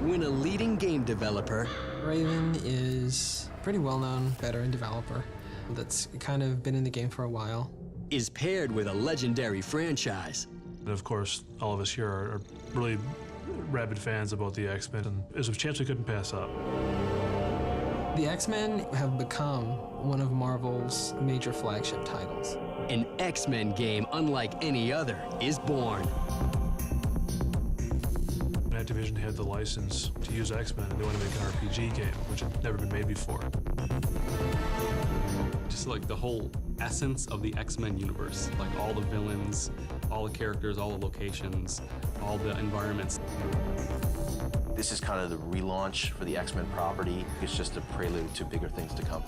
When a leading game developer... Raven is a pretty well-known veteran developer that's kind of been in the game for a while. ...is paired with a legendary franchise. And of course, all of us here are really rabid fans about the X-Men, and there's a chance we couldn't pass up. The X-Men have become one of Marvel's major flagship titles. An X-Men game unlike any other is born. Activision had the license to use X-Men, and they wanted to make an RPG game, which had never been made before. Just like the whole essence of the X-Men universe, like all the villains, all the characters, all the locations, all the environments. This is kind of the relaunch for the X-Men property. It's just a prelude to bigger things to come.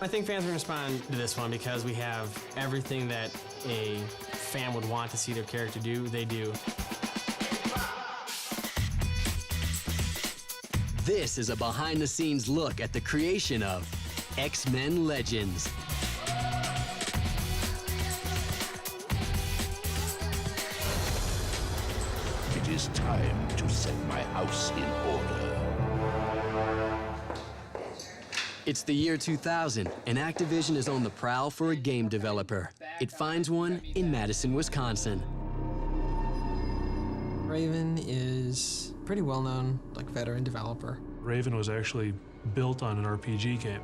I think fans will respond to this one because we have everything that a fan would want to see their character do, they do. This is a behind-the-scenes look at the creation of X-Men Legends. It is time to set my house in order. It's the year 2000, and Activision is on the prowl for a game developer. It finds one in Madison, Wisconsin. Raven is a pretty well-known, veteran developer. Raven was actually built on an RPG game.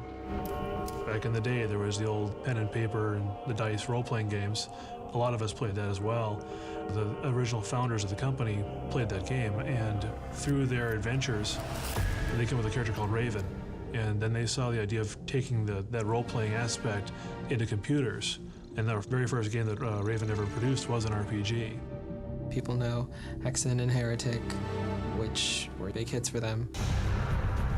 Back in the day, there was the old pen and paper and the dice role-playing games. A lot of us played that as well. The original founders of the company played that game, and through their adventures, they came with a character called Raven. And then they saw the idea of taking that role-playing aspect into computers. And the very first game that Raven ever produced was an RPG. People know Hexen and Heretic, which were big hits for them.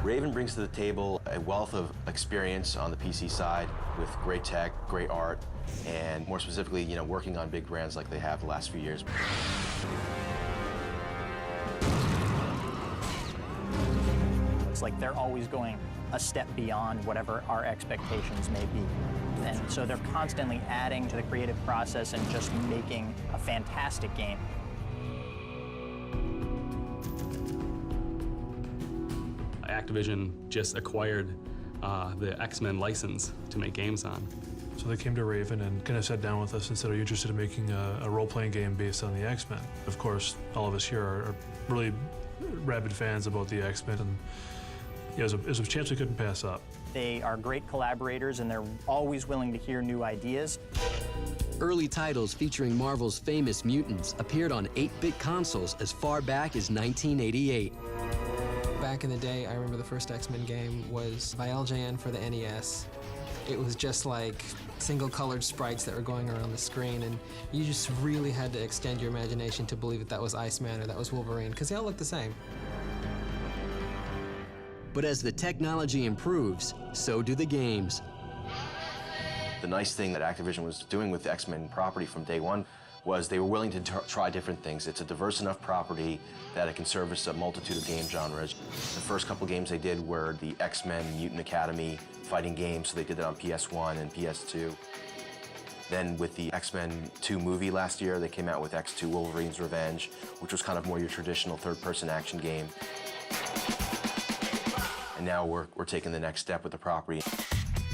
Raven brings to the table a wealth of experience on the PC side with great tech, great art, and more specifically, working on big brands like they have the last few years. It's like they're always going a step beyond whatever our expectations may be. And so they're constantly adding to the creative process and just making a fantastic game. Activision just acquired the X-Men license to make games on. So they came to Raven and kind of sat down with us and said, are you interested in making a role-playing game based on the X-Men? Of course, all of us here are really rabid fans about the X-Men, and it was a chance we couldn't pass up. They are great collaborators, and they're always willing to hear new ideas. Early titles featuring Marvel's famous mutants appeared on 8-bit consoles as far back as 1988. Back in the day, I remember the first X-Men game was by LJN for the NES. It was just like single-colored sprites that were going around the screen, and you just really had to extend your imagination to believe that that was Iceman or that was Wolverine, because they all look the same. But as the technology improves, so do the games. The nice thing that Activision was doing with the X-Men property from day one was they were willing to try different things. It's a diverse enough property that it can service a multitude of game genres. The first couple games they did were the X-Men Mutant Academy fighting games, so they did that on PS1 and PS2. Then with the X-Men 2 movie last year, they came out with X2 Wolverine's Revenge, which was kind of more your traditional third-person action game. And now we're taking the next step with the property.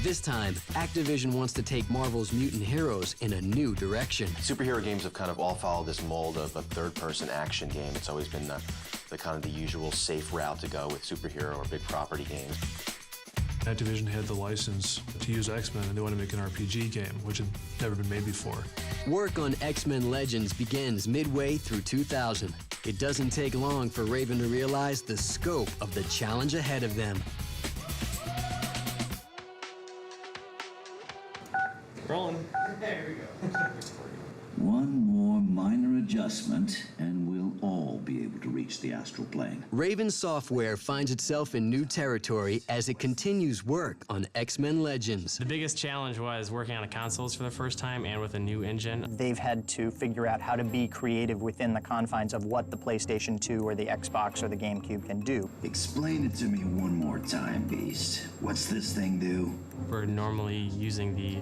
This time, Activision wants to take Marvel's mutant heroes in a new direction. Superhero games have kind of all followed this mold of a third-person action game. It's always been the kind of the usual safe route to go with superhero or big property games. Activision had the license to use X-Men, and they wanted to make an RPG game, which had never been made before. Work on X-Men Legends begins midway through 2000. It doesn't take long for Raven to realize the scope of the challenge ahead of them. Rolling. There we go. One more minor adjustment, and we'll all be able to reach the astral plane. Raven Software finds itself in new territory as it continues work on X-Men Legends. The biggest challenge was working on consoles for the first time and with a new engine. They've had to figure out how to be creative within the confines of what the PlayStation 2 or the Xbox or the GameCube can do. Explain it to me one more time, Beast. What's this thing do? We're normally using the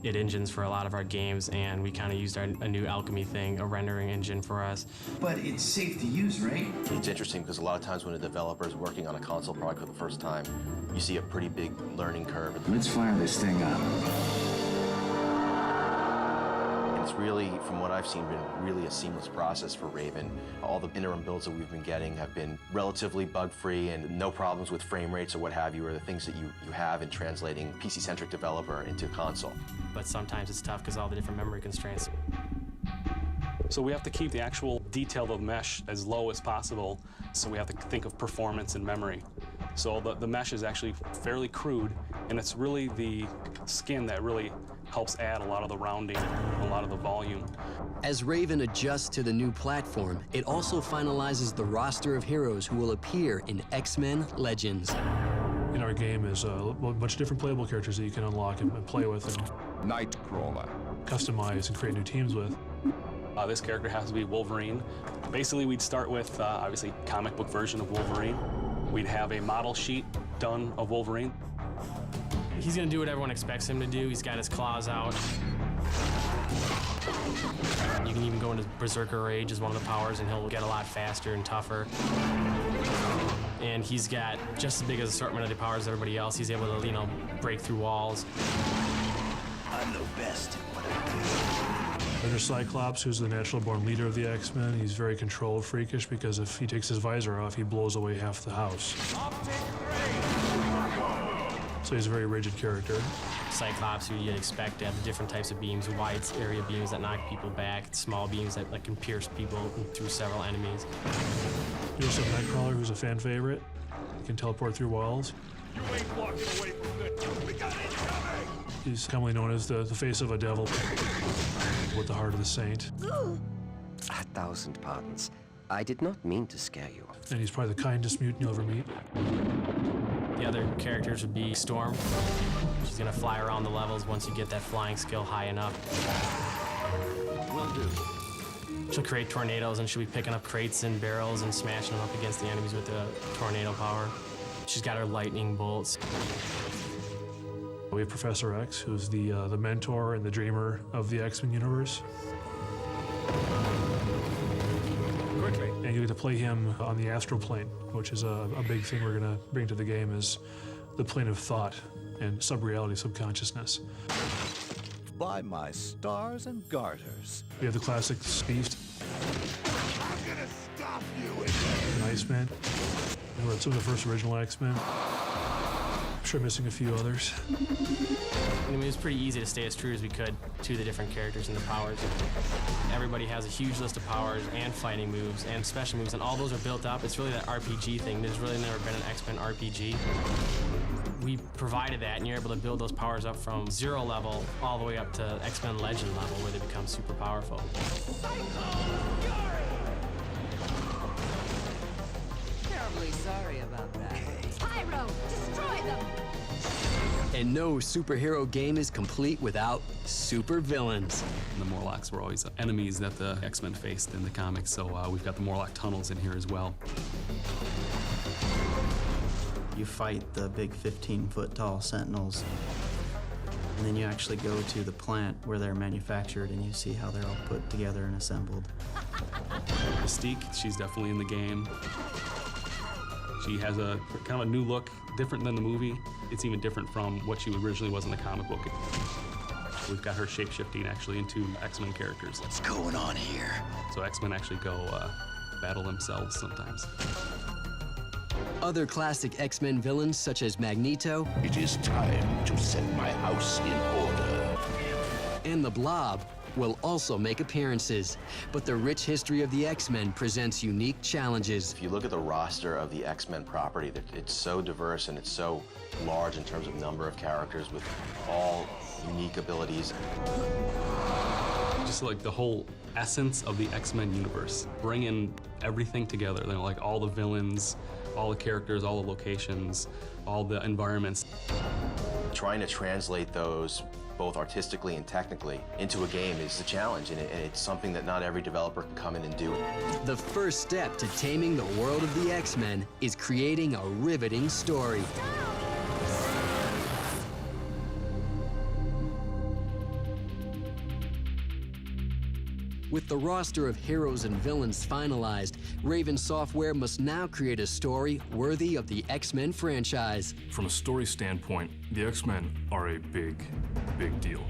id engines for a lot of our games, and we kind of used a new alchemy thing, a rendering engine for us. But it's safe to use, right? It's interesting because a lot of times when a developer is working on a console product for the first time, you see a pretty big learning curve. Let's fire this thing up. It's really, from what I've seen, been really a seamless process for Raven. All the interim builds that we've been getting have been relatively bug-free and no problems with frame rates or what have you, or the things that you have in translating PC-centric developer into console. But sometimes it's tough because all the different memory constraints. So we have to keep the actual detail of the mesh as low as possible, so we have to think of performance and memory. So the mesh is actually fairly crude, and it's really the skin that really helps add a lot of the rounding, a lot of the volume. As Raven adjusts to the new platform, it also finalizes the roster of heroes who will appear in X-Men Legends. In our game is a bunch of different playable characters that you can unlock and play with and Nightcrawler. customize and create new teams with. This character has to be Wolverine. Basically, we'd start with, obviously, comic book version of Wolverine. We'd have a model sheet done of Wolverine. He's gonna do what everyone expects him to do. He's got his claws out. You can even go into Berserker Rage as one of the powers, and he'll get a lot faster and tougher. And he's got just as big an assortment of the powers as everybody else. He's able to, break through walls. I'm the best at what I do. There's Cyclops, who's the natural-born leader of the X-Men. He's very control freakish because if he takes his visor off, he blows away half the house. So he's a very rigid character. Cyclops, who you'd expect to have different types of beams, wide area beams that knock people back, small beams that can pierce people through several enemies. You also have Nightcrawler, who's a fan favorite. He can teleport through walls. You ain't walking away from this. We got it coming! He's commonly known as the face of a devil with the heart of the saint. 1,000 pardons. I did not mean to scare you. And he's probably the kindest mutant you'll ever meet. The other characters would be Storm. She's gonna fly around the levels once you get that flying skill high enough. Will do. She'll create tornadoes, and she'll be picking up crates and barrels and smashing them up against the enemies with the tornado power. She's got her lightning bolts. We have Professor X, who's the mentor and the dreamer of the X-Men universe. Quickly. And you get to play him on the astral plane, which is a big thing we're gonna bring to the game, is the plane of thought and sub-reality, subconsciousness. By my stars and garters. We have the classic Beast, I'm gonna stop you and Iceman. And we're some of the first original X-Men. I'm sure missing a few others. I mean, it was pretty easy to stay as true as we could to the different characters and the powers. Everybody has a huge list of powers and fighting moves and special moves, and all those are built up. It's really that RPG thing. There's really never been an X-Men RPG. We provided that, and you're able to build those powers up from 0 level all the way up to X-Men Legend level, where they become super powerful. Terribly sorry about that. Pyro, destroy them! And no superhero game is complete without supervillains. The Morlocks were always enemies that the X-Men faced in the comics, so we've got the Morlock tunnels in here as well. You fight the big 15-foot tall Sentinels, and then you actually go to the plant where they're manufactured, and you see how they're all put together and assembled. Mystique, she's definitely in the game. She has a kind of a new look, different than the movie. It's even different from what she originally was in the comic book. We've got her shape-shifting actually into X-Men characters. What's going on here? So X-Men actually go battle themselves sometimes. Other classic X-Men villains, such as Magneto. It is time to set my house in order. And the Blob will also make appearances. But the rich history of the X-Men presents unique challenges. If you look at the roster of the X-Men property, it's so diverse and it's so large in terms of number of characters with all unique abilities. Just like the whole essence of the X-Men universe, bringing everything together, like all the villains, all the characters, all the locations, all the environments. Trying to translate those both artistically and technically into a game is a challenge, and it's something that not every developer can come in and do. The first step to taming the world of the X-Men is creating a riveting story. With the roster of heroes and villains finalized, Raven Software must now create a story worthy of the X-Men franchise. From a story standpoint, the X-Men are a big deal.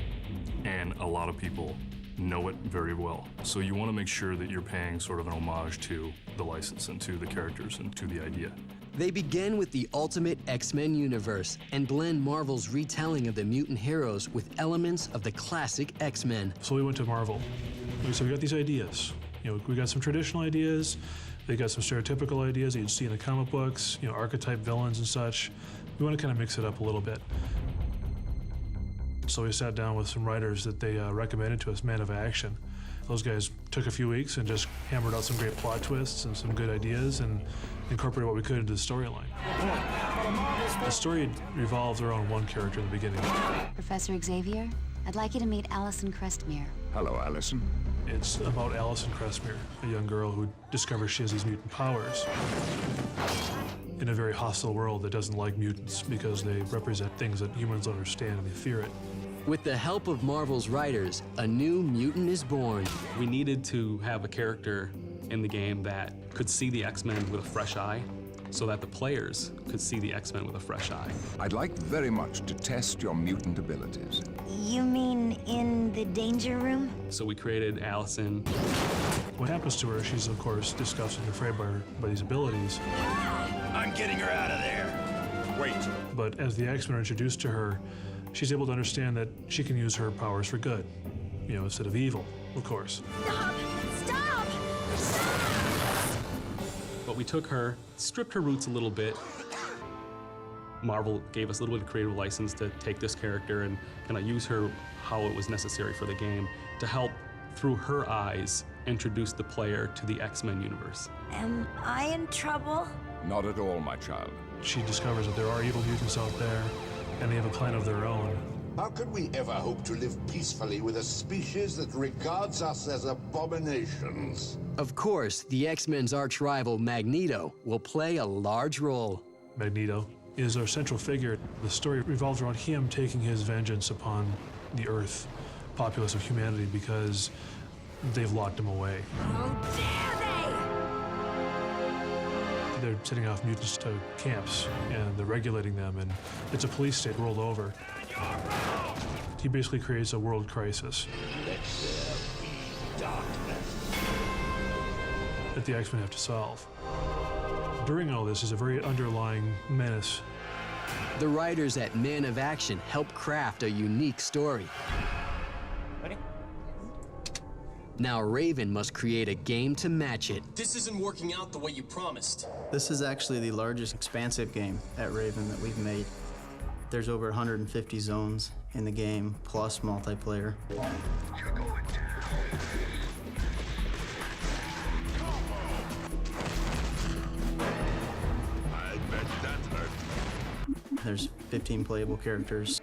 And a lot of people know it very well. So you want to make sure that you're paying sort of an homage to the license and to the characters and to the idea. They begin with the ultimate X-Men universe and blend Marvel's retelling of the mutant heroes with elements of the classic X-Men. So we went to Marvel. So we got these ideas. We got some traditional ideas. They got some stereotypical ideas that you'd see in the comic books, archetype villains and such. We want to kind of mix it up a little bit. So we sat down with some writers that they recommended to us, Men of Action. Those guys took a few weeks and just hammered out some great plot twists and some good ideas and incorporated what we could into the storyline. The story revolves around one character in the beginning. Professor Xavier, I'd like you to meet Allison Crestmere. Hello, Allison. It's about Allison Crestmere, a young girl who discovers she has these mutant powers in a very hostile world that doesn't like mutants because they represent things that humans don't understand and they fear it. With the help of Marvel's writers, a new mutant is born. We needed to have a character in the game that could see the X-Men with a fresh eye, so that the players could see the X-Men with a fresh eye. I'd like very much to test your mutant abilities. You mean in the danger room? So we created Allison. What happens to her, she's of course disgusted and afraid by these abilities. I'm getting her out of there. Wait. But as the X-Men are introduced to her, she's able to understand that she can use her powers for good, instead of evil, of course. Stop! Stop! But we took her, stripped her roots a little bit. Marvel gave us a little bit of creative license to take this character and kind of use her how it was necessary for the game to help, through her eyes, introduce the player to the X-Men universe. Am I in trouble? Not at all, my child. She discovers that there are evil mutants out there, and they have a plan of their own. How could we ever hope to live peacefully with a species that regards us as abominations? Of course, the X-Men's arch-rival Magneto will play a large role. Magneto is our central figure. The story revolves around him taking his vengeance upon the Earth, populace of humanity, because they've locked him away. How dare they! They're sending off mutants to camps, and they're regulating them, and it's a police state world over. He basically creates a world crisis that the X-Men have to solve. During all this is a very underlying menace. The writers at Men of Action help craft a unique story. Ready? Now Raven must create a game to match it. This isn't working out the way you promised. This is actually the largest expansive game at Raven that we've made. There's over 150 zones in the game, plus multiplayer. I bet that hurt. There's 15 playable characters.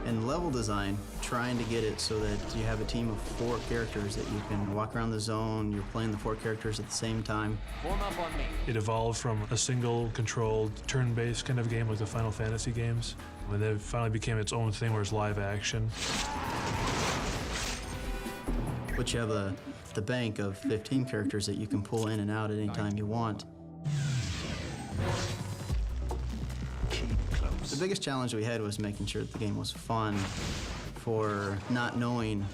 And level design, trying to get it so that you have a team of 4 characters that you can walk around the zone, you're playing the 4 characters at the same time. Form up on me. It evolved from a single controlled turn-based kind of game like the Final Fantasy games, and then it finally became its own thing where it's live action. But you have the bank of 15 characters that you can pull in and out at any time you want. The biggest challenge we had was making sure that the game was fun for not knowing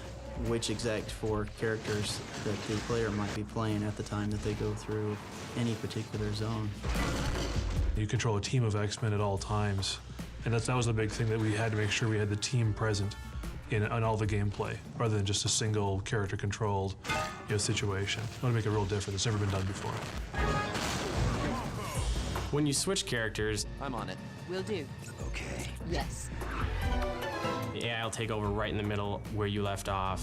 which exact 4 characters that the player might be playing at the time that they go through any particular zone. You control a team of X-Men at all times, and that was the big thing, that we had to make sure we had the team present in all the gameplay, rather than just a single character-controlled situation. I want to make it real different. It's never been done before. When you switch characters, I'm on it. Will do. Okay. Yes. the AI will take over right in the middle where you left off.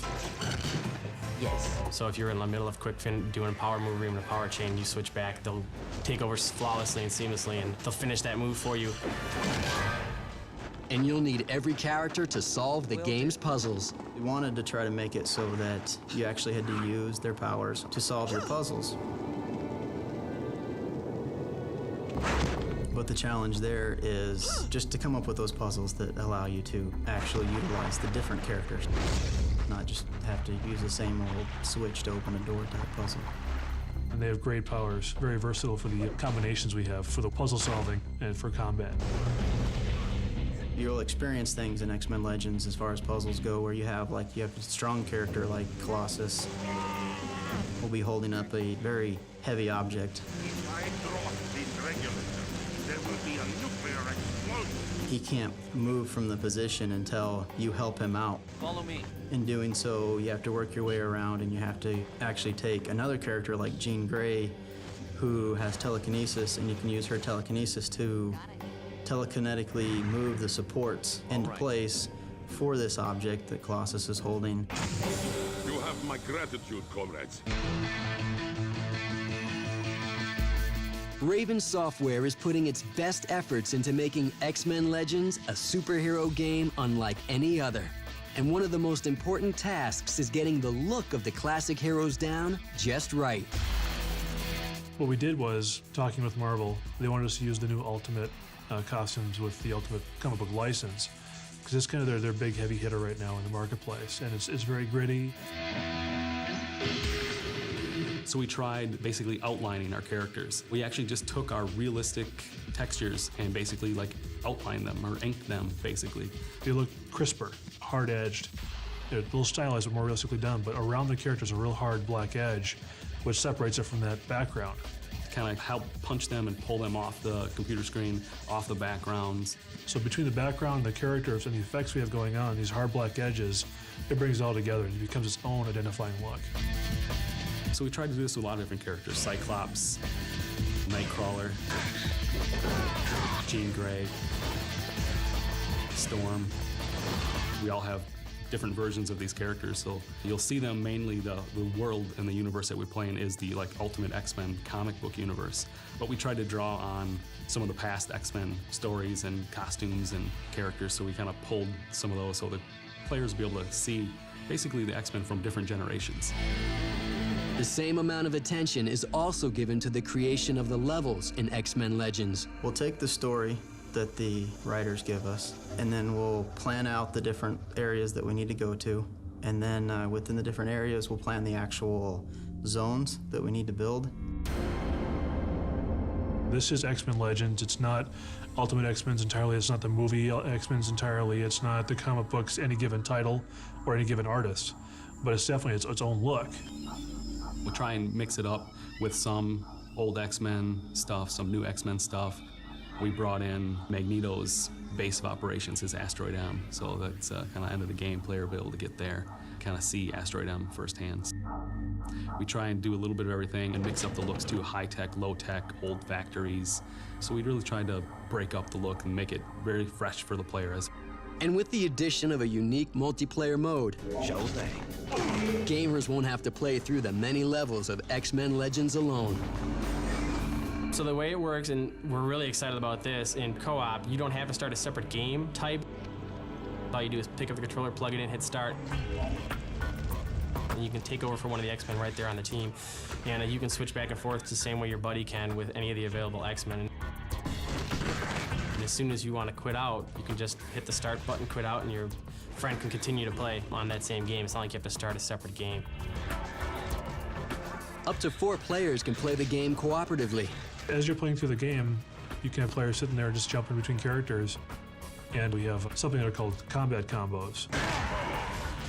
Yes. So if you're in the middle of quick fin doing a power move or even a power chain, you switch back, they'll take over flawlessly and seamlessly, and they'll finish that move for you. And you'll need every character to solve the game's puzzles. We wanted to try to make it so that you actually had to use their powers to solve your puzzles. But the challenge there is just to come up with those puzzles that allow you to actually utilize the different characters. not just have to use the same old switch to open a door type puzzle. And they have great powers, very versatile for the combinations we have for the puzzle solving and for combat. You'll experience things in X-Men Legends as far as puzzles go where you have a strong character like Colossus will be holding up a very heavy object. If I drop this regulator, there will be a nuclear explosion. He can't move from the position until you help him out. Follow me. In doing so, you have to work your way around, and you have to actually take another character like Jean Grey, who has telekinesis, and you can use her telekinesis to telekinetically move the supports into place for this object that Colossus is holding. You have my gratitude, comrades. Raven Software is putting its best efforts into making X-Men Legends a superhero game unlike any other. And one of the most important tasks is getting the look of the classic heroes down just right. What we did was, talking with Marvel, they wanted us to use the new Ultimate costumes with the Ultimate comic book license, because it's kind of their big heavy hitter right now in the marketplace, and it's very gritty. So we tried basically outlining our characters. We actually just took our realistic textures and basically outlined them or inked them, basically. They look crisper, hard-edged. They're a little stylized but more realistically done, but around the characters a real hard black edge, which separates it from that background. Kind of help punch them and pull them off the computer screen, off the backgrounds. So between the background, the characters, and the effects we have going on, these hard black edges, it brings it all together and it becomes its own identifying look. So we tried to do this with a lot of different characters. Cyclops, Nightcrawler, Jean Grey, Storm. We all have different versions of these characters, so you'll see them mainly the world and the universe that we play in is the Ultimate X-Men comic book universe. But we tried to draw on some of the past X-Men stories and costumes and characters, so we kind of pulled some of those so that players will be able to see basically the X-Men from different generations. The same amount of attention is also given to the creation of the levels in X-Men Legends. We'll take the story that the writers give us, and then we'll plan out the different areas that we need to go to. And then within the different areas, we'll plan the actual zones that we need to build. This is X-Men Legends. It's not Ultimate X-Men's entirely. It's not the movie X-Men's entirely. It's not the comic books, any given title or any given artist. But it's definitely its own look. We'll try and mix it up with some old X-Men stuff, some new X-Men stuff. We brought in Magneto's base of operations, his Asteroid M, so that's kind of end of the game, player will be able to get there, kind of see Asteroid M firsthand. We try and do a little bit of everything and mix up the looks too, high-tech, low-tech, old factories. So we really tried to break up the look and make it very fresh for the players. And with the addition of a unique multiplayer mode, shall they? Gamers won't have to play through the many levels of X-Men Legends alone. So the way it works, and we're really excited about this, in co-op, you don't have to start a separate game type. All you do is pick up the controller, plug it in, hit start. And you can take over for one of the X-Men right there on the team. And you can switch back and forth the same way your buddy can with any of the available X-Men. And as soon as you want to quit out, you can just hit the start button, quit out, and your friend can continue to play on that same game. It's not like you have to start a separate game. Up to 4 players can play the game cooperatively. As you're playing through the game, you can have players sitting there just jumping between characters. And we have something that are called combat combos.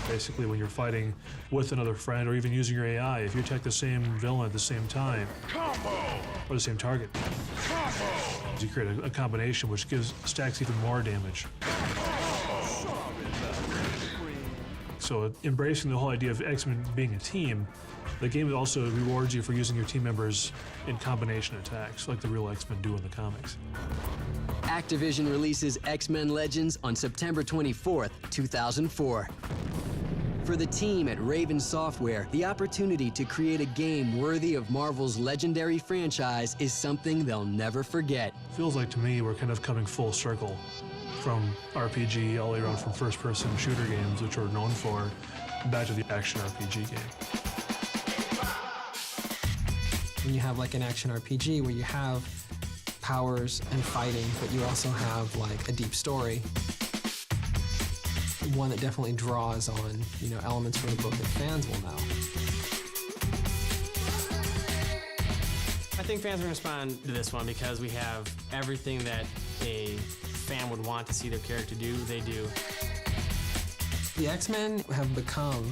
Basically, when you're fighting with another friend or even using your AI, if you attack the same villain at the same time, or the same target, you create a combination which stacks even more damage. So embracing the whole idea of X-Men being a team, the game also rewards you for using your team members in combination attacks, like the real X-Men do in the comics. Activision releases X-Men Legends on September 24th, 2004. For the team at Raven Software, the opportunity to create a game worthy of Marvel's legendary franchise is something they'll never forget. Feels like to me we're kind of coming full circle from RPG all the way around from first-person shooter games, which we're known for, back to the action RPG game. When you have like an action RPG where you have powers and fighting, but you also have like a deep story, one that definitely draws on, elements from the book that fans will know. I think fans are going to respond to this one because we have everything that a fan would want to see their character do, they do. The X-Men have become,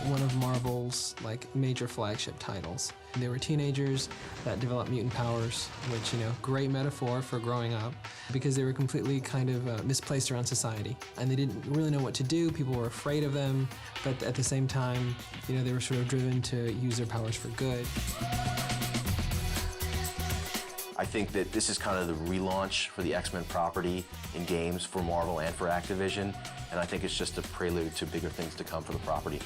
one of Marvel's major flagship titles. They were teenagers that developed mutant powers, which, great metaphor for growing up, because they were completely kind of misplaced around society. And they didn't really know what to do, people were afraid of them, but at the same time, they were sort of driven to use their powers for good. I think that this is kind of the relaunch for the X-Men property in games for Marvel and for Activision, and I think it's just a prelude to bigger things to come for the property.